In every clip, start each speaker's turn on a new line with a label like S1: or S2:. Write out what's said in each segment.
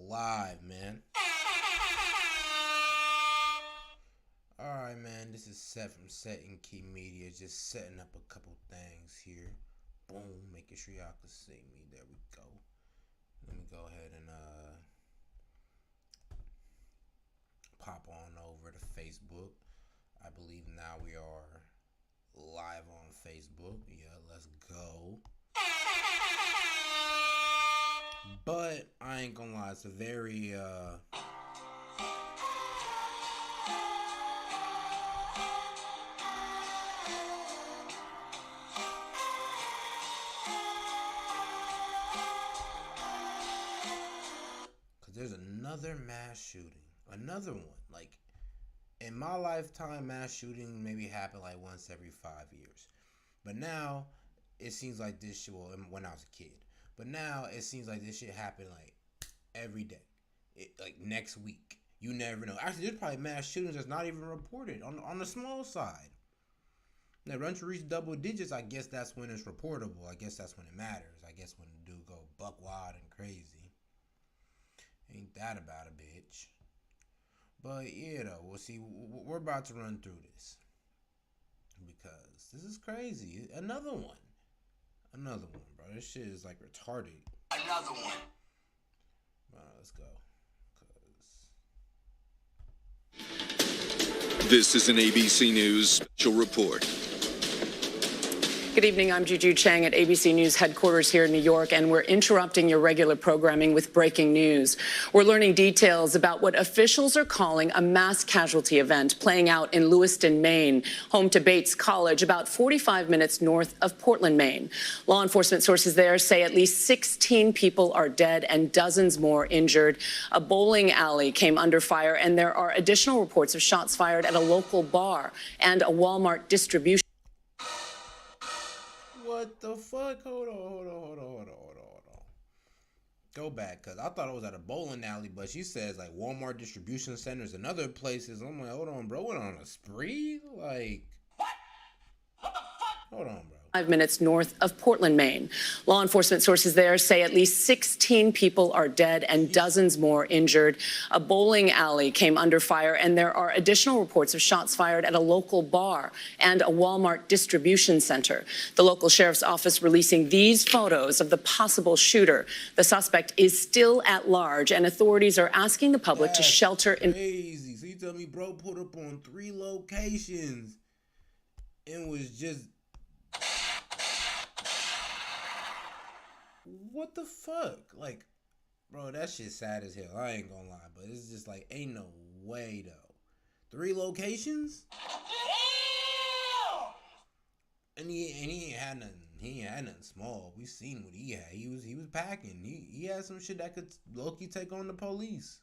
S1: live, man. Alright, man, this is Seth from Set and Key Media, just setting up a couple things here. Boom, making sure y'all can see me. There we go. Let me go ahead and pop on over to Facebook. I believe now we are live on Facebook. Yeah, let's go. But I ain't gonna lie, it's a very cause there's another mass shooting. Another one. Like, in my lifetime, mass shooting maybe happened like once every 5 years. But now it seems like this shit, well, when I was a kid. But now it seems like this shit happened like every day. Like next week. You never know. Actually, there's probably mass shootings that's not even reported on the small side. Now, once you reach double digits, I guess that's when it's reportable. I guess that's when it matters. I guess when the dude go buck wild and crazy. Ain't that about a bitch. But yeah, though, we'll see. We're about to run through this. Because this is crazy. Another one, bro. This shit is like retarded.
S2: Another one.
S1: Let's go.
S3: This is an ABC News special report.
S4: Good evening. I'm Juju Chang at ABC News headquarters here in New York, and we're interrupting your regular programming with breaking news. We're learning details about what officials are calling a mass casualty event playing out in Lewiston, Maine, home to Bates College, about 45 minutes north of Portland, Maine. Law enforcement sources there say at least 16 people are dead and dozens more injured. A bowling alley came under fire, and there are additional reports of shots fired at a local bar and a Walmart distribution.
S1: What the fuck? Hold on. Go back, because I thought it was at a bowling alley, but she says, like, Walmart distribution centers and other places. I'm like, hold on, bro. Went on a spree? Like, what the fuck? Hold on, bro.
S4: 5 minutes north of Portland, Maine. Law enforcement sources there say at least 16 people are dead and dozens more injured. A bowling alley came under fire, and there are additional reports of shots fired at a local bar and a Walmart distribution center. The local sheriff's office releasing these photos of the possible shooter. The suspect is still at large, and authorities are asking the public to shelter in.
S1: Crazy. So you tell me bro put up on 3 locations and was just. What the fuck? Like, bro, that shit's sad as hell. I ain't gonna lie, but it's just like, ain't no way though. 3 locations? And he ain't had nothing. He ain't had nothing small. We seen what he had. He was packing. He had some shit that could low-key take on the police.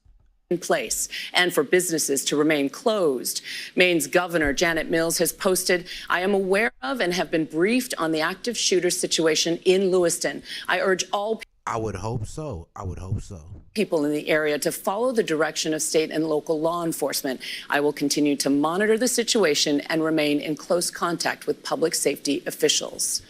S4: In place and for businesses to remain closed. Maine's Governor Janet Mills has posted, I am aware of and have been briefed on the active shooter situation in Lewiston. I urge all
S1: I would hope so.
S4: people in the area to follow the direction of state and local law enforcement. I will continue to monitor the situation and remain in close contact with public safety officials.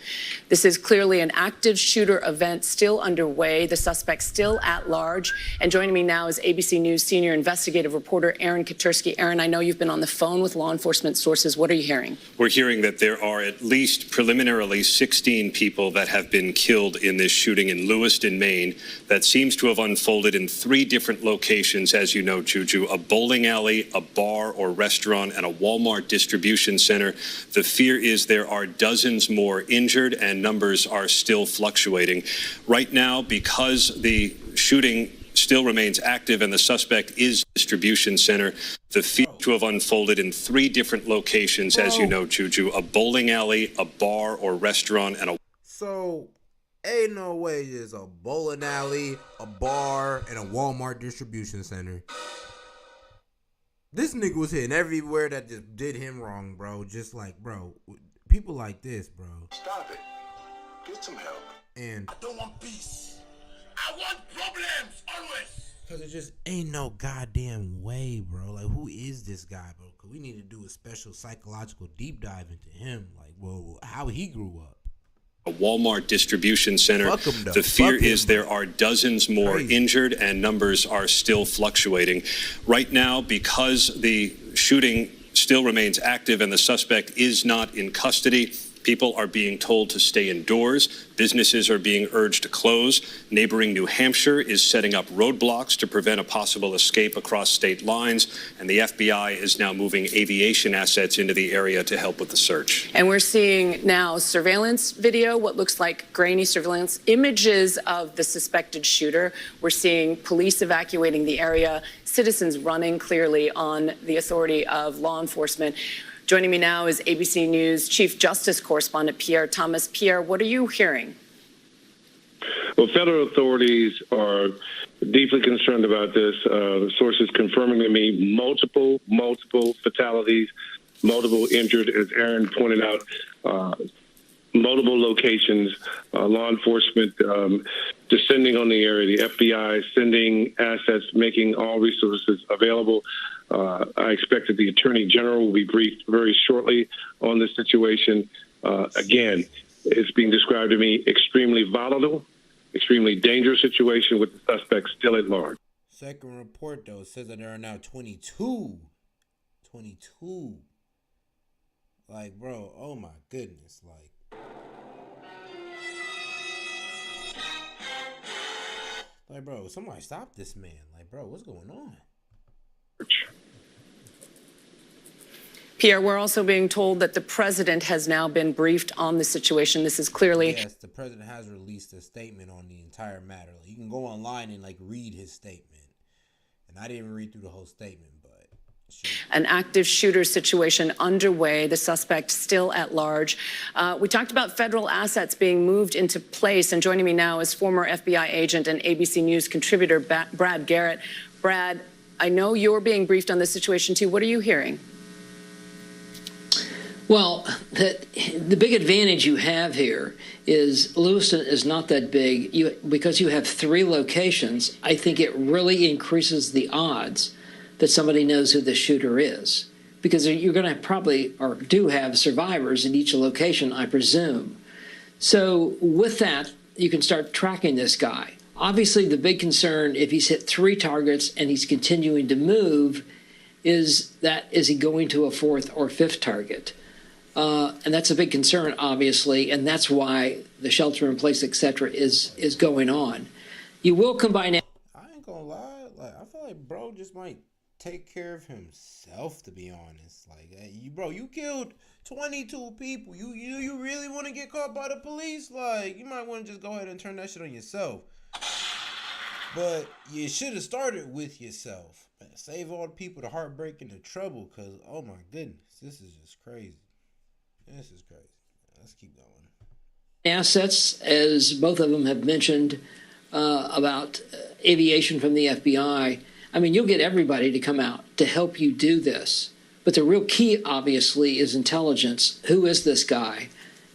S4: This is clearly an active shooter event still underway. The suspect still at large. And joining me now is ABC News senior investigative reporter Aaron Katersky. Aaron, I know you've been on the phone with law enforcement sources. What are you hearing?
S5: We're hearing that there are at least preliminarily 16 people that have been killed in this shooting in Lewiston, Maine, that seems to have unfolded in 3 different locations, as you know, Juju, a bowling alley, a bar or restaurant, and a Walmart distribution center. The fear is there are dozens more injured, and numbers are still fluctuating. Right now, because the shooting still remains active and the suspect is distribution center, the fear to have unfolded in 3 different locations, as you know, Juju, a bowling alley, a bar or restaurant, and a...
S1: So, ain't no way there's a bowling alley, a bar, and a Walmart distribution center. This nigga was hitting everywhere that just did him wrong, bro. Just like, bro, people like this, bro.
S2: Stop it. Get some help.
S1: And
S2: I don't want peace. I want problems, always.
S1: because it just ain't no goddamn way, bro. Like, who is this guy, bro? Because we need to do a special psychological deep dive into him. Like, well, how he grew up.
S5: a Walmart distribution center.
S1: Fuck 'em, though.
S5: The fear
S1: Fuck
S5: is
S1: him.
S5: there are dozens more
S1: Crazy.
S5: injured, and numbers are still fluctuating. Right now, because the shooting still remains active and the suspect is not in custody, people are being told to stay indoors. Businesses are being urged to close. Neighboring New Hampshire is setting up roadblocks to prevent a possible escape across state lines. And the FBI is now moving aviation assets into the area to help with the search.
S4: And we're seeing now surveillance video, what looks like grainy surveillance images of the suspected shooter. We're seeing police evacuating the area, citizens running clearly on the authority of law enforcement. Joining me now is ABC News Chief Justice Correspondent Pierre Thomas. Pierre, what are you hearing?
S6: Well, federal authorities are deeply concerned about this. Sources confirming to me multiple fatalities, multiple injured, as Aaron pointed out, multiple locations, law enforcement descending on the area, the FBI sending assets, making all resources available. I expect that the Attorney General will be briefed very shortly on this situation. Again, it's being described to me extremely volatile, extremely dangerous situation with the suspect still at large.
S1: Second report, though, says that there are now 22. 22. Like, bro, oh my goodness. Like, bro, somebody stop this man. Like, bro, what's going on?
S4: Pierre, we're also being told that the president has now been briefed on the situation. This is clearly...
S1: Yes, the president has released a statement on the entire matter. Like, you can go online and, read his statement. And I didn't even read through the whole statement, but... Sure.
S4: An active shooter situation underway, the suspect still at large. We talked about federal assets being moved into place, and joining me now is former FBI agent and ABC News contributor Brad Garrett. Brad, I know you're being briefed on this situation too. What are you hearing?
S7: Well, the big advantage you have here is Lewiston is not that big. Because you have 3 locations, I think it really increases the odds that somebody knows who the shooter is. Because you're going to probably, or do have survivors in each location, I presume. So with that, you can start tracking this guy. Obviously, the big concern, if he's hit 3 targets and he's continuing to move, is he going to a 4th or 5th target? And that's a big concern, obviously, and that's why the shelter in place, etc., is going on. You will combine.
S1: I ain't gonna lie, I feel like bro just might take care of himself. To be honest, you killed 22 people. You really want to get caught by the police? Like, you might want to just go ahead and turn that shit on yourself. But you should have started with yourself. Save all the people the heartbreak and the trouble, because oh my goodness, this is just crazy. This is crazy. Let's keep going.
S7: Assets, as both of them have mentioned, about aviation from the FBI. I mean, you'll get everybody to come out to help you do this. But the real key, obviously, is intelligence. Who is this guy?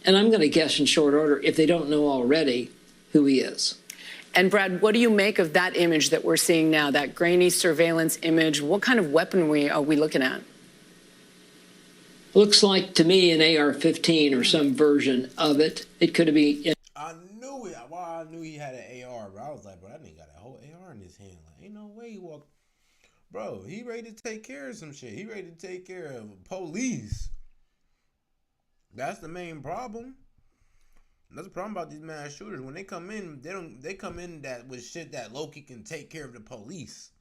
S7: And I'm going to guess in short order, if they don't know already, who he is.
S4: And Brad, what do you make of that image that we're seeing now, that grainy surveillance image? What kind of weaponry are we looking at?
S7: Looks like to me an AR-15 or some version of it. It could be.
S1: I knew it. Well, I knew he had an AR, bro. I was like, bro, that nigga got a whole AR in his hand. Like, ain't no way he walked. Bro, he ready to take care of some shit. He ready to take care of police. That's the main problem. That's the problem about these mass shooters. When they come in, they come in that with shit that Loki can take care of the police.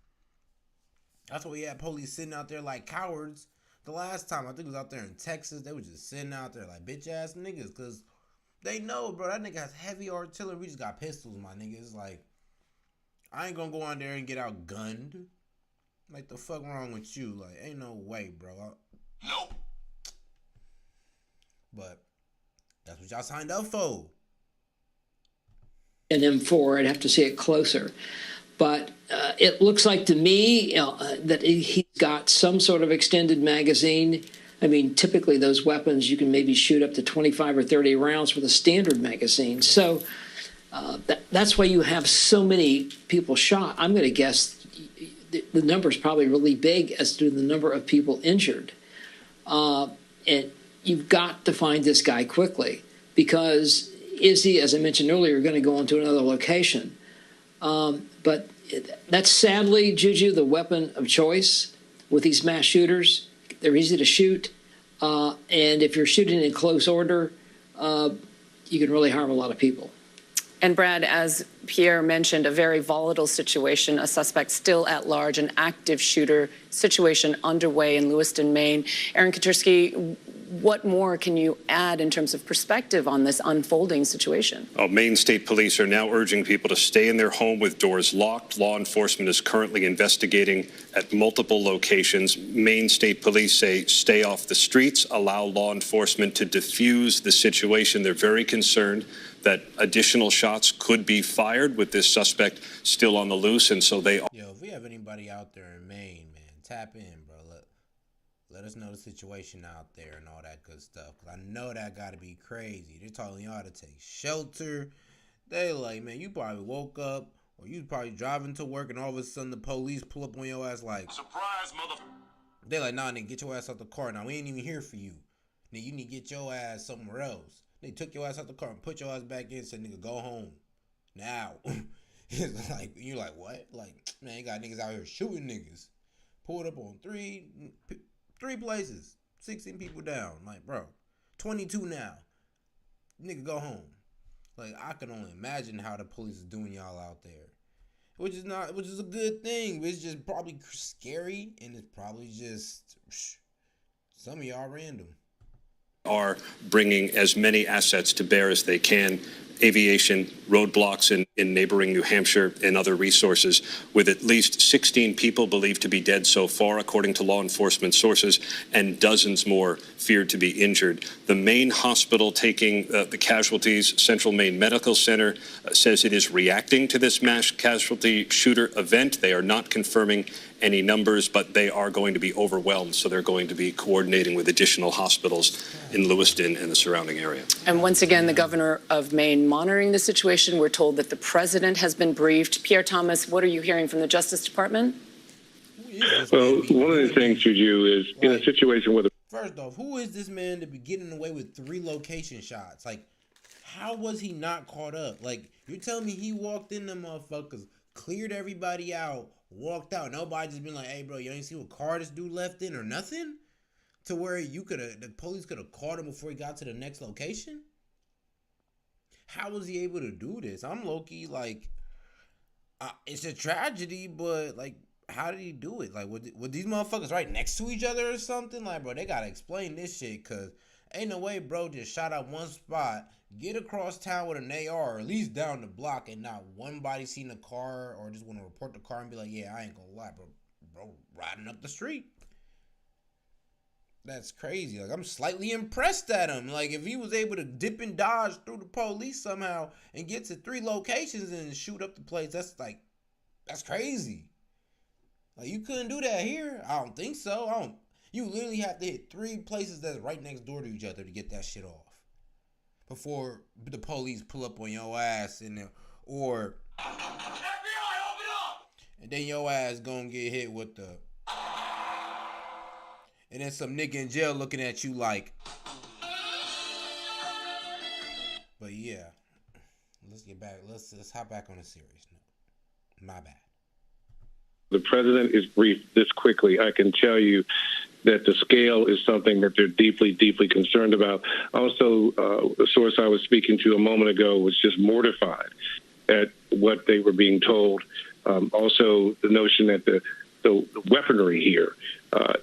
S1: That's why we had police sitting out there like cowards. The last time, I think it was out there in Texas, they were just sitting out there like bitch-ass niggas because they know, bro, that nigga has heavy artillery. We just got pistols, my nigga. It's like, I ain't gonna go on there and get outgunned. Like, the fuck wrong with you? Like, ain't no way, bro.
S2: Nope.
S1: But that's what y'all signed up for.
S7: An M4, I'd have to see it closer. But it looks like to me that he's got some sort of extended magazine. I mean, typically those weapons, you can maybe shoot up to 25 or 30 rounds with a standard magazine. So that's why you have so many people shot. I'm going to guess the number is probably really big as to the number of people injured. And you've got to find this guy quickly because is he, as I mentioned earlier, going to go into another location? But that's sadly, Juju, the weapon of choice with these mass shooters. They're easy to shoot. And if you're shooting in close order, you can really harm a lot of people.
S4: And Brad, as Pierre mentioned, a very volatile situation, a suspect still at large, an active shooter situation underway in Lewiston, Maine. Aaron Katersky, what more can you add in terms of perspective on this unfolding situation?
S5: Maine State Police are now urging people to stay in their home with doors locked. Law enforcement is currently investigating at multiple locations. Maine State Police say stay off the streets, allow law enforcement to defuse the situation. They're very concerned that additional shots could be fired with this suspect still on the loose, and so they...
S1: Yo, if we have anybody out there in Maine, man, tap in, bro. Let us know the situation out there and all that good stuff. Because I know that got to be crazy. They're telling y'all to take shelter. They like, man, you probably woke up or you probably driving to work and all of a sudden the police pull up on your ass like,
S2: Surprise, mother.
S1: they like, nah, nigga, get your ass out the car. Now, we ain't even here for you. Nigga, you need to get your ass somewhere else. They took your ass out the car and put your ass back in and said, nigga, go home. Now. It's like, you're like, what? Like, man, you got niggas out here shooting niggas. Pulled up on three places. 16 people down. Like, bro, 22 now. Nigga, go home. Like, I can only imagine how the police is doing y'all out there. Which is a good thing. But it's just probably scary. And it's probably just, some of y'all random.
S5: Are bringing as many assets to bear as they can, aviation, roadblocks in neighboring New Hampshire, and other resources, with at least 16 people believed to be dead so far, according to law enforcement sources, and dozens more feared to be injured. The Maine hospital taking the casualties, Central Maine Medical Center, says it is reacting to this mass casualty shooter event. They are not confirming any numbers, but they are going to be overwhelmed, so they're going to be coordinating with additional hospitals in Lewiston and the surrounding area.
S4: And once again, the governor of Maine monitoring the situation. We're told that the president has been briefed. Pierre Thomas, what are you hearing from the Justice Department?
S6: Well, one of the things, Juju, is in a situation where
S1: First off, who is this man to be getting away with 3 location shots? Like, how was he not caught up? Like, you're telling me he walked in them motherfuckers, cleared everybody out, walked out. Nobody just been like, hey, bro, you ain't see what car this dude left in or nothing? To where the police could have caught him before he got to the next location? How was he able to do this? I'm low-key like, it's a tragedy, but like, how did he do it? Like, were these motherfuckers right next to each other or something? Like, bro, they gotta explain this shit, cause ain't no way, bro, just shot out one spot, get across town with an AR, or at least down the block, and not one body seen the car or just want to report the car and be like, yeah, I ain't gonna lie, bro, riding up the street. That's crazy. Like, I'm slightly impressed at him. Like, if he was able to dip and dodge through the police somehow and get to 3 locations and shoot up the place, that's crazy. Like, you couldn't do that here? I don't think so. You literally have to hit 3 places that's right next door to each other to get that shit off. Before the police pull up on your ass or
S2: FBI, open up!
S1: and then your ass gonna get hit with the and then some nigga in jail looking at you like. But yeah, let's get back. Let's hop back on a serious note. My bad.
S6: the president is briefed this quickly, I can tell you that the scale is something that they're deeply, deeply concerned about. Also, the source I was speaking to a moment ago was just mortified at what they were being told. Also, the notion that the weaponry here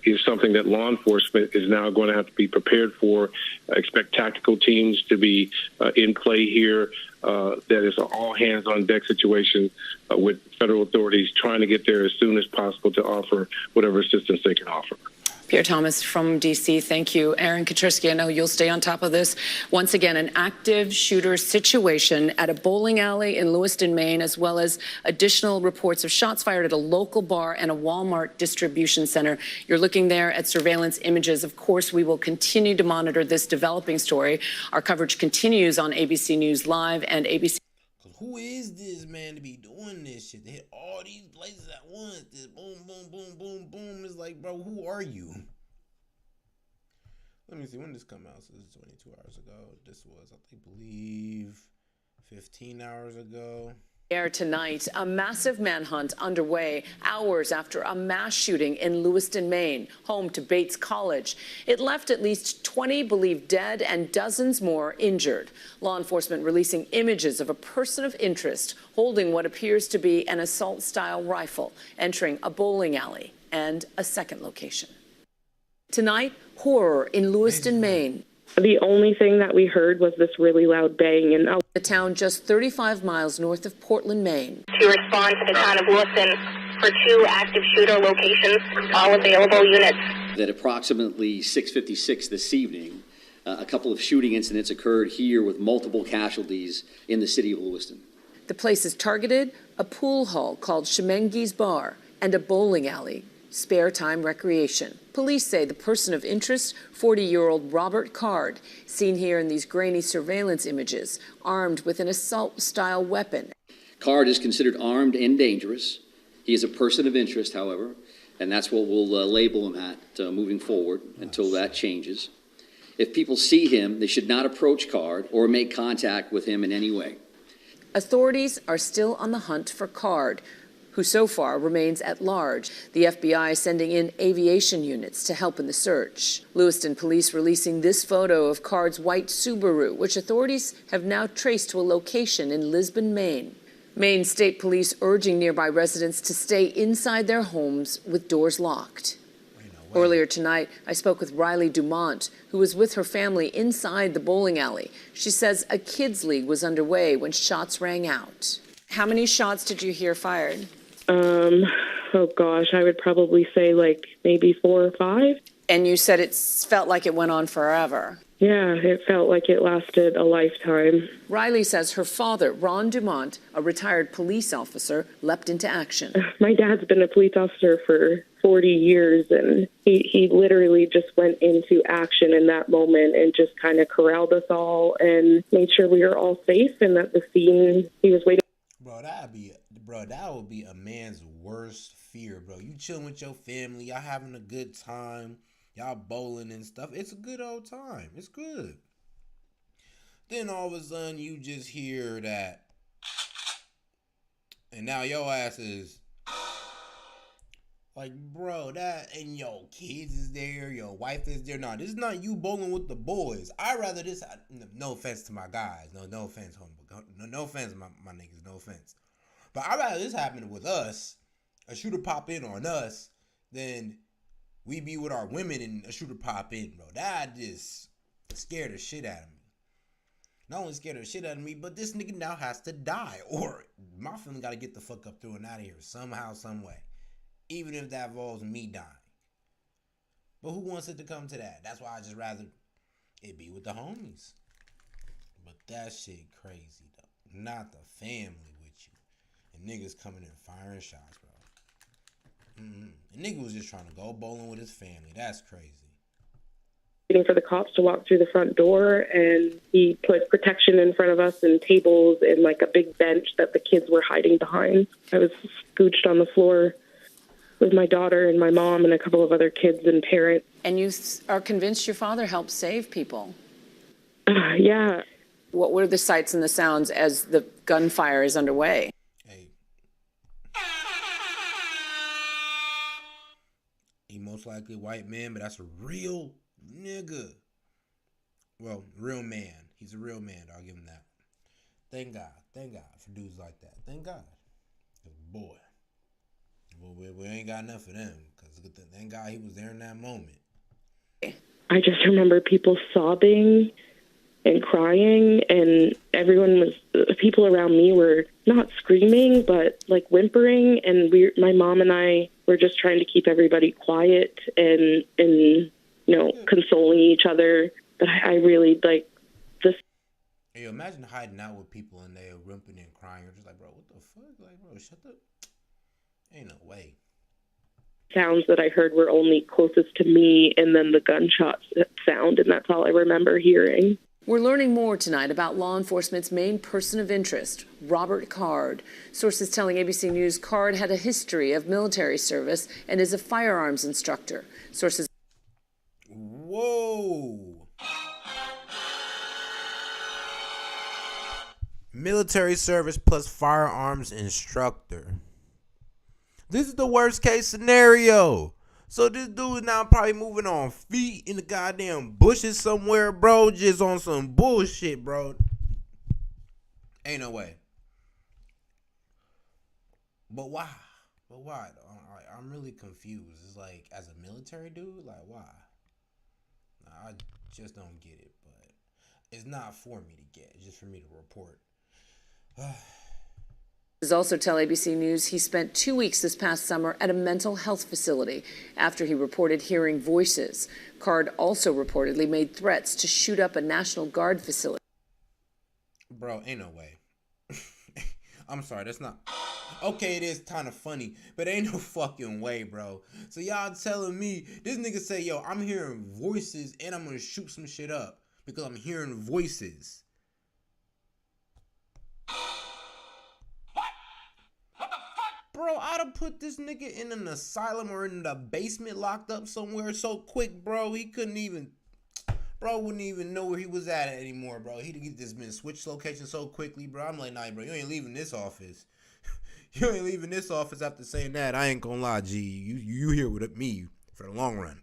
S6: is something that law enforcement is now going to have to be prepared for. Expect tactical teams to be in play here. That is an all-hands-on-deck situation with federal authorities trying to get there as soon as possible to offer whatever assistance they can offer.
S4: Pierre Thomas from D.C., thank you. Aaron Katersky, I know you'll stay on top of this. Once again, an active shooter situation at a bowling alley in Lewiston, Maine, as well as additional reports of shots fired at a local bar and a Walmart distribution center. You're looking there at surveillance images. Of course, we will continue to monitor this developing story. Our coverage continues on ABC News Live and ABC.
S1: Who is this man to be doing this shit? To hit all these places at once. This boom, boom, boom, boom, boom. It's like, bro, who are you? Let me see when this come out. So this is 22 hours ago. This was, I believe, 15 hours ago.
S4: Air tonight, a massive manhunt underway hours after a mass shooting in Lewiston, Maine, home to Bates College. It left at least 20 believed dead and dozens more injured. Law enforcement releasing images of a person of interest holding what appears to be an assault-style rifle, entering a bowling alley and a second location. Tonight, horror in Lewiston, Maine.
S8: The only thing that we heard was this really loud bang, and
S4: The town just 35 miles north of Portland, Maine.
S9: To respond to the town of Lewiston for 2 active shooter locations, all available units.
S10: At approximately 6:56 this evening, a couple of shooting incidents occurred here with multiple casualties in the city of Lewiston.
S4: The place is targeted, a pool hall called Shemengi's Bar, and a bowling alley, spare time recreation. Police say the person of interest, 40-year-old Robert Card, seen here in these grainy surveillance images, armed with an assault-style weapon.
S10: Card is considered armed and dangerous. He is a person of interest, however, and that's what we'll label him at moving forward until that changes. If people see him, they should not approach Card or make contact with him in any way.
S4: Authorities are still on the hunt for Card, who so far remains at large. The FBI sending in aviation units to help in the search. Lewiston police releasing this photo of Card's white Subaru, which authorities have now traced to a location in Lisbon, Maine. Maine State Police urging nearby residents to stay inside their homes with doors locked. Earlier tonight, I spoke with Riley Dumont, who was with her family inside the bowling alley. She says a kids' league was underway when shots rang out. How many shots did you hear fired?
S8: Oh gosh, I would probably say like maybe 4 or 5.
S4: And you said it felt like it went on forever.
S8: Yeah, it felt like it lasted a lifetime.
S4: Riley says her father, Ron Dumont, a retired police officer, leapt into action.
S8: My dad's been a police officer for 40 years, and he literally just went into action in that moment and just kind of corralled us all and made sure we were all safe and that the scene he was waiting.
S1: Bro, that would be a man's worst fear, bro. You chilling with your family, y'all having a good time, y'all bowling and stuff. It's a good old time. It's good. Then all of a sudden you just hear that, and now your ass is like, bro, that, and your kids is there, your wife is there. No, this is not you bowling with the boys. I'd rather this. No offense to my guys. No offense, homie. No offense, my niggas. No offense. But I'd rather this happen with us, a shooter pop in on us, than we be with our women and a shooter pop in, bro. That just scared the shit out of me. Not only scared the shit out of me, but this nigga now has to die. Or my family got to get the fuck up through and out of here somehow, some way. Even if that involves me dying. But who wants it to come to that? That's why I just rather it be with the homies. But that shit crazy, though. Not the family with you. And niggas coming in firing shots, bro. The nigga was just trying to go bowling with his family. That's crazy.
S8: Waiting for the cops to walk through the front door, and he put protection in front of us and tables and like a big bench that the kids were hiding behind. I was scooched on the floor with my daughter and my mom and a couple of other kids and parents.
S4: And you are convinced your father helped save people?
S8: Yeah.
S4: What were the sights and the sounds as the gunfire is underway?
S1: Hey. He most likely a white man, but that's a real nigga. Well, real man. He's a real man. I'll give him that. Thank God. Thank God for dudes like that. Thank God. Boy. Well, we ain't got enough of them, because thank God he was there in that moment.
S8: I just remember people sobbing and crying, and people around me were not screaming, but like whimpering, and my mom and I were just trying to keep everybody quiet and consoling each other. But I really like this.
S1: Hey, imagine hiding out with people and they're whimpering and crying. You're just like, bro, what the fuck? Like, bro, shut the... Ain't no way.
S8: Sounds that I heard were only closest to me, and then the gunshot sound, and that's all I remember hearing.
S4: We're learning more tonight about law enforcement's main person of interest, Robert Card. Sources telling ABC News Card had a history of military service and is a firearms instructor. Sources...
S1: Whoa. military service plus firearms instructor. This is the worst case scenario. So this dude now probably moving on feet in the goddamn bushes somewhere, bro, just on some bullshit, bro. Ain't no way. But why? But why? I'm really confused. It's like, as a military dude, like, why? I just don't get it, but it's not for me to get. It's just for me to report.
S4: Also tell ABC News he spent 2 weeks this past summer at a mental health facility after he reported hearing voices. Card also reportedly made threats to shoot up a National Guard facility.
S1: Bro, ain't no way. I'm sorry, that's not... Okay, it is kind of funny, but ain't no fucking way, bro. So y'all telling me, this nigga say, yo, I'm hearing voices and I'm gonna shoot some shit up because I'm hearing voices. Bro, I'd have put this nigga in an asylum or in the basement locked up somewhere so quick, bro. He couldn't even... Bro wouldn't even know where he was at anymore, bro. He'd just been switched location so quickly, bro. I'm like, nah, bro, you ain't leaving this office. You ain't leaving this office after saying that. I ain't gonna lie, G. You here with me for the long run.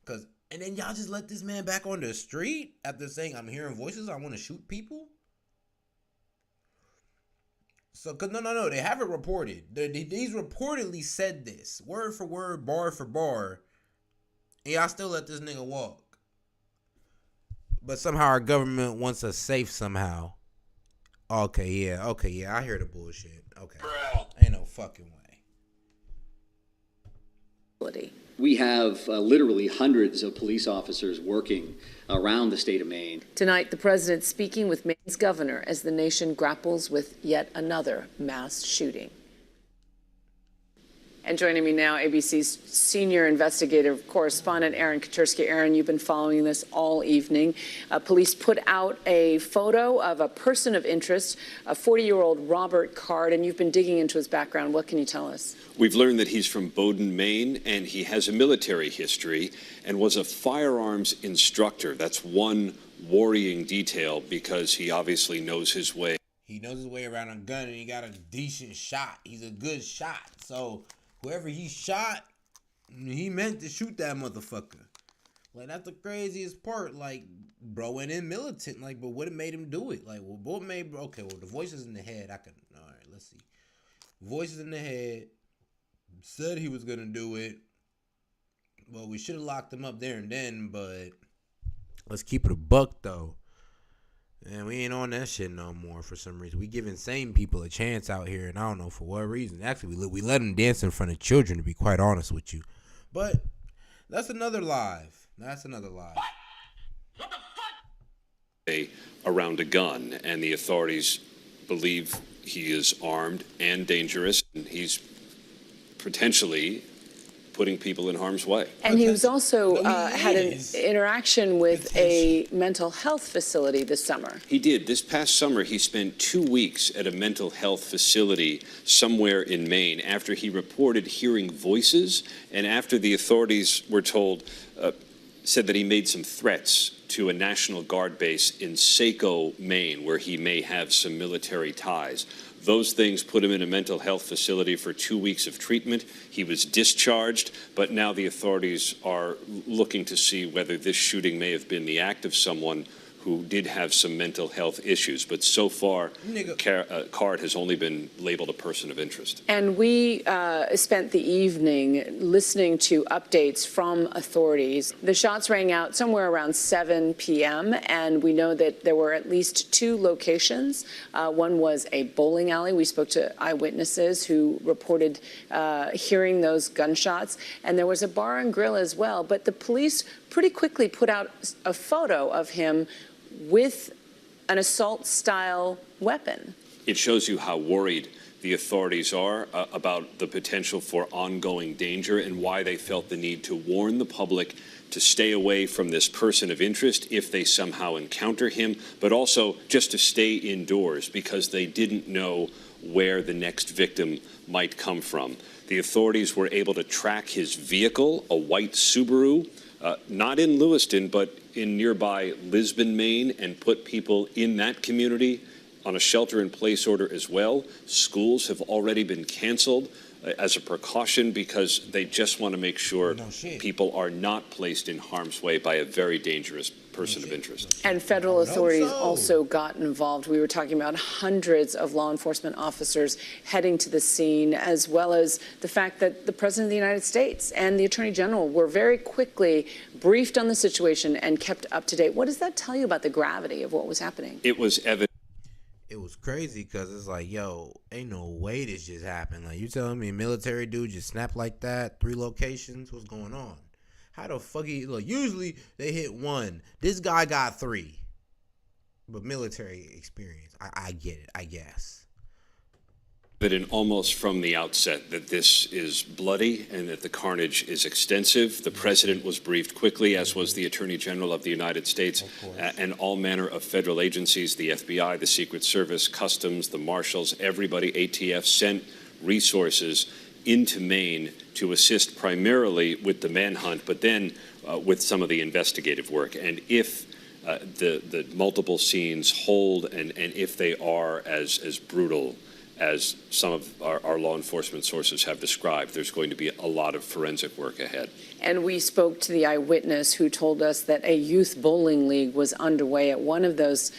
S1: And then y'all just let this man back on the street after saying, I'm hearing voices, I want to shoot people? So, cause no, they haven't reported. These reportedly said this, word for word, bar for bar. And y'all still let this nigga walk. But somehow our government wants us safe somehow. Okay, yeah, I hear the bullshit. Okay. Ain't no fucking way.
S10: We have literally hundreds of police officers working around the state of Maine.
S4: Tonight, the president speaking with Maine's governor as the nation grapples with yet another mass shooting. And joining me now, ABC's senior investigative correspondent, Aaron Katersky. Aaron, you've been following this all evening. Police put out a photo of a person of interest, a 40-year-old Robert Card, and you've been digging into his background. What can you tell us?
S5: We've learned that he's from Bowdoin, Maine, and he has a military history and was a firearms instructor. That's one worrying detail because he obviously knows his way.
S1: He knows his way around a gun, and he got a decent shot. He's a good shot, so... Whoever he shot, he meant to shoot that motherfucker. Like, that's the craziest part. Like, bro went in militant. Like, but what made him do it? Like, well, what made... Okay, well, the voices in the head, I could... All right, let's see. Voices in the head. Said he was going to do it. Well, we should have locked him up there and then, but... Let's keep it a buck, though. And we ain't on that shit no more for some reason. We give insane people a chance out here, and I don't know for what reason. Actually, we let them dance in front of children, to be quite honest with you. But that's another live. That's another live.
S2: What the fuck?
S5: Around a gun, and the authorities believe he is armed and dangerous, and he's potentially putting people in harm's way.
S4: And he was also had an interaction with a mental health facility this summer.
S5: He did. This past summer, he spent 2 weeks at a mental health facility somewhere in Maine after he reported hearing voices and after the authorities were told, said that he made some threats to a National Guard base in Saco, Maine, where he may have some military ties. Those things put him in a mental health facility for 2 weeks of treatment. He was discharged, but now the authorities are looking to see whether this shooting may have been the act of someone who did have some mental health issues. But so far, Card has only been labeled a person of interest.
S4: And we spent the evening listening to updates from authorities. The shots rang out somewhere around 7 p.m., and we know that there were at least 2 locations. One was a bowling alley. We spoke to eyewitnesses who reported hearing those gunshots, and there was a bar and grill as well. But the police pretty quickly put out a photo of him with an assault-style weapon.
S5: It shows you how worried the authorities are about the potential for ongoing danger and why they felt the need to warn the public to stay away from this person of interest if they somehow encounter him, but also just to stay indoors because they didn't know where the next victim might come from. The authorities were able to track his vehicle, a white Subaru, not in Lewiston, but in nearby Lisbon, Maine, and put people in that community on a shelter-in-place order as well. Schools have already been canceled as a precaution because they just want to make sure people are not placed in harm's way by a very dangerous person of interest.
S4: And federal authorities also got involved. We were talking about hundreds of law enforcement officers heading to the scene, as well as the fact that the President of the United States and the Attorney General were very quickly briefed on the situation and kept up to date. What does that tell you about the gravity of what was happening?
S5: It was evident.
S1: It was crazy because it's like, yo, ain't no way this just happened. Like, you telling me a military dude just snapped like that, 3 locations? What's going on? How the fuck look, usually they hit 1. This guy got 3. But military experience, I get it, I guess.
S5: Evident almost from the outset that this is bloody and that the carnage is extensive. The president was briefed quickly, as was the Attorney General of the United States, and all manner of federal agencies, the FBI, the Secret Service, Customs, the Marshals, everybody, ATF, sent resources into Maine to assist primarily with the manhunt, but then with some of the investigative work. And if the multiple scenes hold and if they are as brutal as some of our law enforcement sources have described, there's going to be a lot of forensic work ahead.
S4: And we spoke to the eyewitness who told us that a youth bowling league was underway at one of those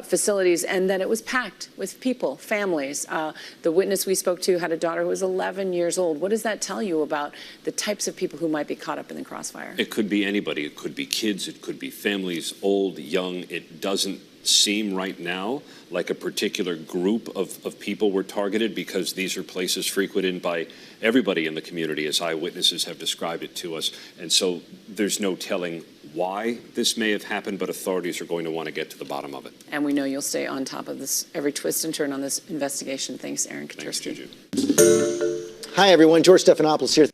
S4: facilities and that it was packed with people, families. The witness we spoke to had a daughter who was 11 years old. What does that tell you about the types of people who might be caught up in the crossfire?
S5: It could be anybody. It could be kids. It could be families, old, young. It doesn't seem right now like a particular group of people were targeted, because these are places frequented by everybody in the community, as eyewitnesses have described it to us. And so there's no telling why this may have happened, but authorities are going to want to get to the bottom of it.
S4: And we know you'll stay on top of this, every twist and turn on this investigation. Thanks, Aaron Katersky.
S5: Thanks, Juju.
S11: Hi, everyone. George Stephanopoulos here.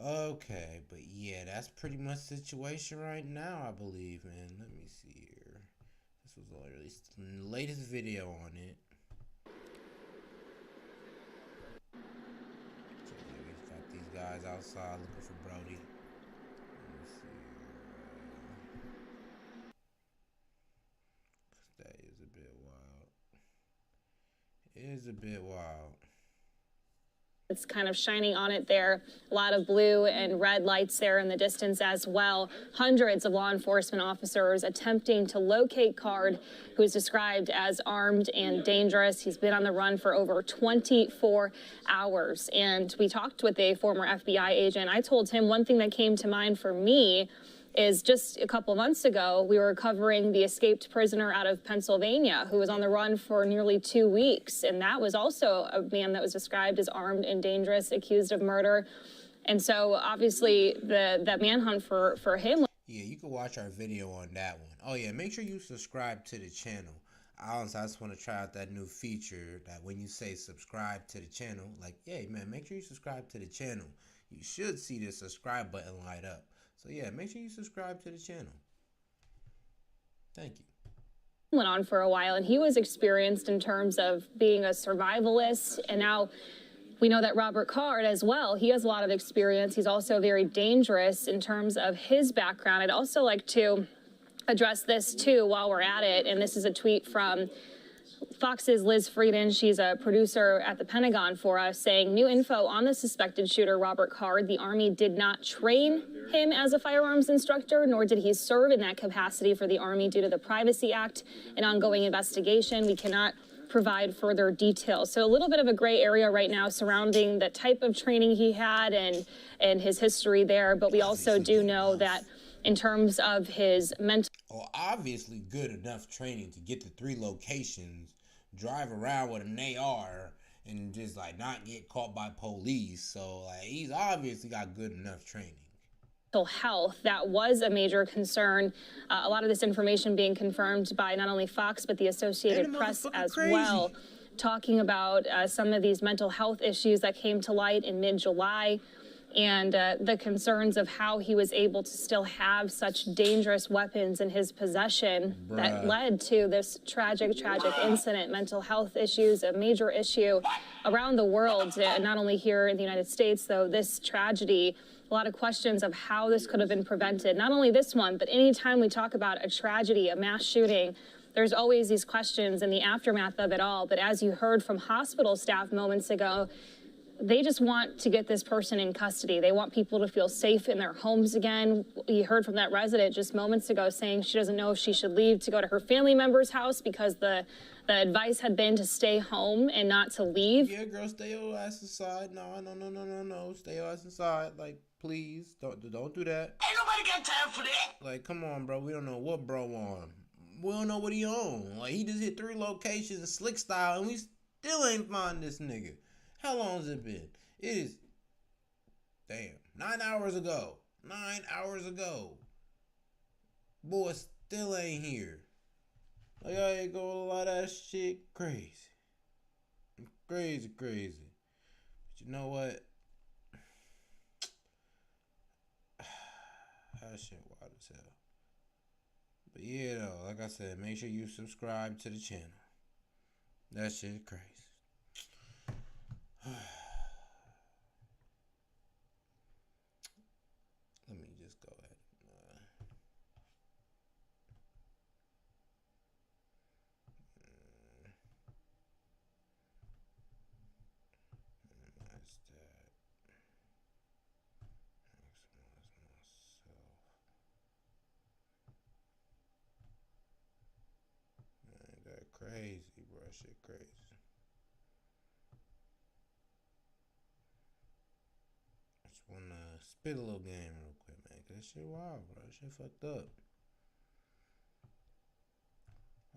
S1: Okay, but yeah, that's pretty much the situation right now, I believe, man. Let me see here. This was the latest video on it. So yeah, we got these guys outside looking for Brody. Let me see. That is a bit wild. It is a bit wild.
S12: It's kind of shining on it there. A lot of blue and red lights there in the distance as well. Hundreds of law enforcement officers attempting to locate Card, who is described as armed and dangerous. He's been on the run for over 24 hours. And we talked with a former FBI agent. I told him one thing that came to mind for me is just a couple months ago, we were covering the escaped prisoner out of Pennsylvania who was on the run for nearly 2 weeks. And that was also a man that was described as armed and dangerous, accused of murder. And so obviously the manhunt for him.
S1: Yeah, you can watch our video on that one. Oh yeah, make sure you subscribe to the channel. I just want to try out that new feature that when you say subscribe to the channel, like, hey man, make sure you subscribe to the channel. You should see the subscribe button light up. So yeah, make sure you subscribe to the channel. Thank you.
S12: Went on for a while, and he was experienced in terms of being a survivalist, and now we know that Robert Card as well, he has a lot of experience. He's also very dangerous in terms of his background. I'd also like to address this too while we're at it, and this is a tweet from Fox's Liz Frieden. She's a producer at the Pentagon for us, saying new info on the suspected shooter, Robert Card. The Army did not train him as a firearms instructor, nor did he serve in that capacity for the Army due to the Privacy Act and ongoing investigation. We cannot provide further details. So a little bit of a gray area right now surrounding the type of training he had and his history there. But we also do know that in terms of his mental...
S1: Well, obviously good enough training to get to 3 locations, drive around with an AR, and just like not get caught by police. So like he's obviously got good enough training.
S12: Health, that was a major concern. A lot of this information being confirmed by not only Fox, but the Associated Press as well, talking about some of these mental health issues that came to light in mid-July. and the concerns of how he was able to still have such dangerous weapons in his possession that led to this tragic incident, mental health issues, a major issue around the world, not only here in the United States, though, this tragedy, a lot of questions of how this could have been prevented. Not only this one, but anytime we talk about a tragedy, a mass shooting, there's always these questions in the aftermath of it all. But as you heard from hospital staff moments ago, they just want to get this person in custody. They want people to feel safe in their homes again. You heard from that resident just moments ago saying she doesn't know if she should leave to go to her family member's house because the advice had been to stay home and not to leave.
S1: Yeah, girl, stay your ass inside. No. Stay your ass inside. Like, please, don't do that.
S2: Ain't nobody got time for that.
S1: Like, come on, bro. We don't know what bro on. We don't know what he on. Like, he just hit 3 locations in slick style, and we still ain't find this nigga. How long has it been? It is, 9 hours ago. 9 hours ago. Boy still ain't here. Like, I ain't gonna lie, that shit crazy. Crazy. But you know what? That shit wild as hell. But yeah, though, like I said, make sure you subscribe to the channel. That shit crazy. Let me just go ahead. That's that. Man, that crazy, bro. Shit crazy. Wanna spit a little game real quick, man, cause that shit wild, bro. That shit fucked up.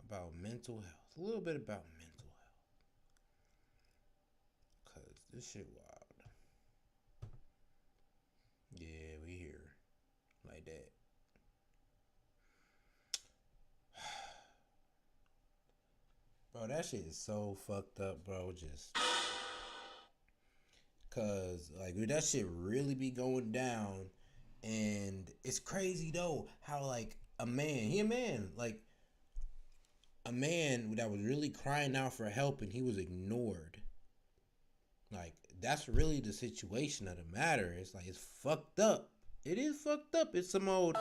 S1: About mental health. A little bit about mental health. Cause this shit wild. Yeah, we here. Like that. Bro, that shit is so fucked up, bro. Just cause like that shit really be going down, and it's crazy though how like a man that was really crying out for help and he was ignored. Like that's really the situation of the matter. It's like it's fucked up. It is fucked up. It's some old.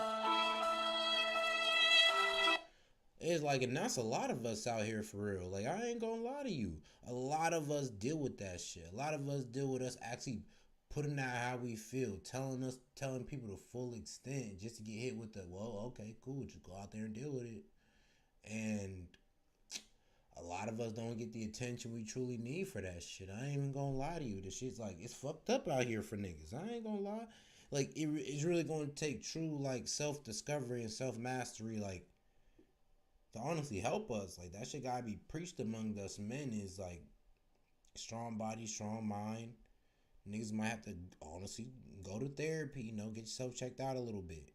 S1: It's like, and that's a lot of us out here for real. Like, I ain't gonna lie to you. A lot of us deal with that shit. A lot of us deal with us actually putting out how we feel, telling people the full extent just to get hit with the, well, okay, cool, just go out there and deal with it. And a lot of us don't get the attention we truly need for that shit. I ain't even gonna lie to you. The shit's like, it's fucked up out here for niggas. I ain't gonna lie. Like, it's really gonna take true, like, self-discovery and self-mastery, like, to honestly help us. Like, that shit gotta be preached among us men is like strong body, strong mind. Niggas might have to honestly go to therapy, you know, get yourself checked out a little bit.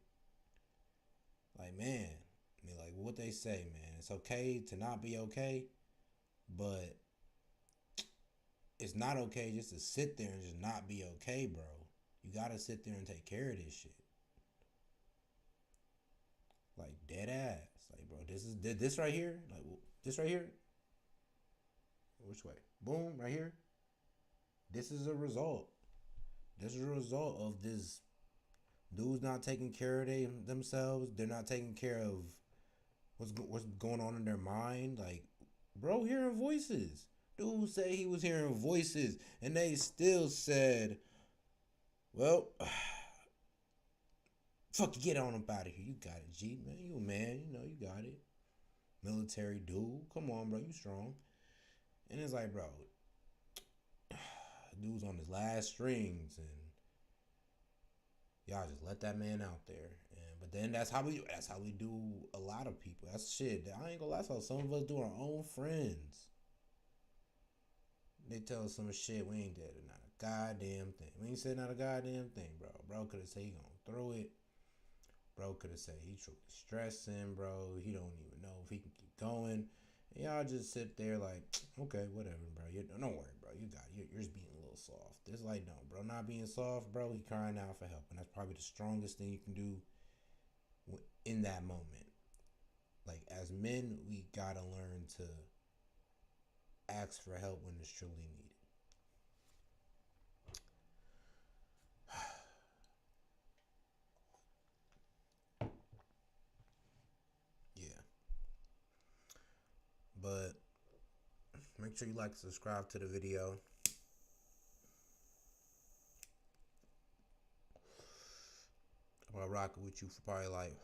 S1: Like, man, I mean, like what they say, man, it's okay to not be okay, but it's not okay just to sit there and just not be okay, bro. You gotta sit there and take care of this shit. Like, dead ass. Like, bro, this right here, like this right here. Which way? Boom, right here. This is a result. This is a result of this dudes not taking care of themselves. They're not taking care of what's going on in their mind. Like, bro, hearing voices. Dude said he was hearing voices, and they still said, well, fuck you, get on up out of here. You got it, G, man. You a man, you know, you got it. Military dude. Come on, bro, you strong. And it's like, bro, dude's on his last strings, and y'all just let that man out there. But then that's how we do a lot of people. That's shit. I ain't gonna lie, that's how some of us do our own friends. They tell us some shit, we ain't did not a goddamn thing. We ain't said not a goddamn thing, bro. Bro could have said he gonna throw it. Bro could have said he truly stressing, bro. He don't even know if he can keep going. And y'all just sit there like, okay, whatever, bro. Don't worry, bro. You got it. You're just being a little soft. It's like, no, bro, not being soft, bro. He crying out for help, and that's probably the strongest thing you can do in that moment. Like, as men, we gotta learn to ask for help when it's truly needed. Yeah. But make sure you like and subscribe to the video. I'll rock it with you for probably like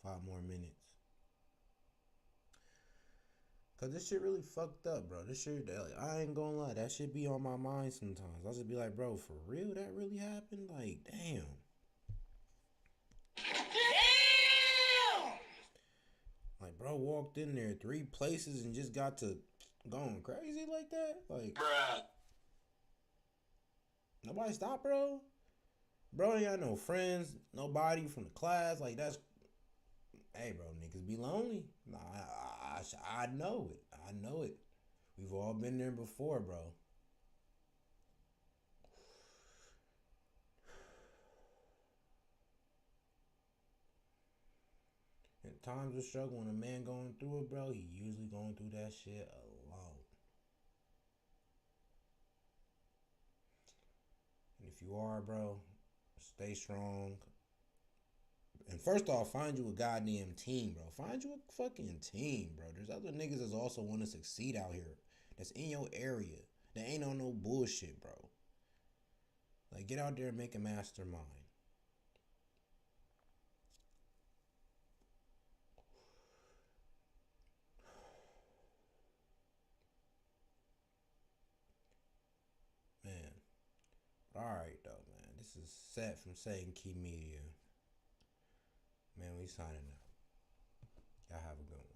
S1: 5 more minutes. Cause this shit really fucked up, bro. This shit, like, I ain't gonna lie, that shit be on my mind sometimes. I just be like, bro, for real, that really happened? Like, damn. Like, bro walked in there 3 places and just got to going crazy like that? Like, bruh. Nobody stop, bro? Bro ain't got no friends, nobody from the class. Like, that's... Hey, bro, niggas be lonely. Nah, I know it. I know it. We've all been there before, bro. In times of struggle, when a man going through it, bro, he usually going through that shit alone. And if you are, bro, stay strong. And first off, find you a goddamn team, bro. Find you a fucking team, bro. There's other niggas that also want to succeed out here. That's in your area. That ain't on no bullshit, bro. Like, get out there and make a mastermind. Man. Alright, though, man. This is Seth from Satan Key Media. Man, we signing out. Y'all have a good one.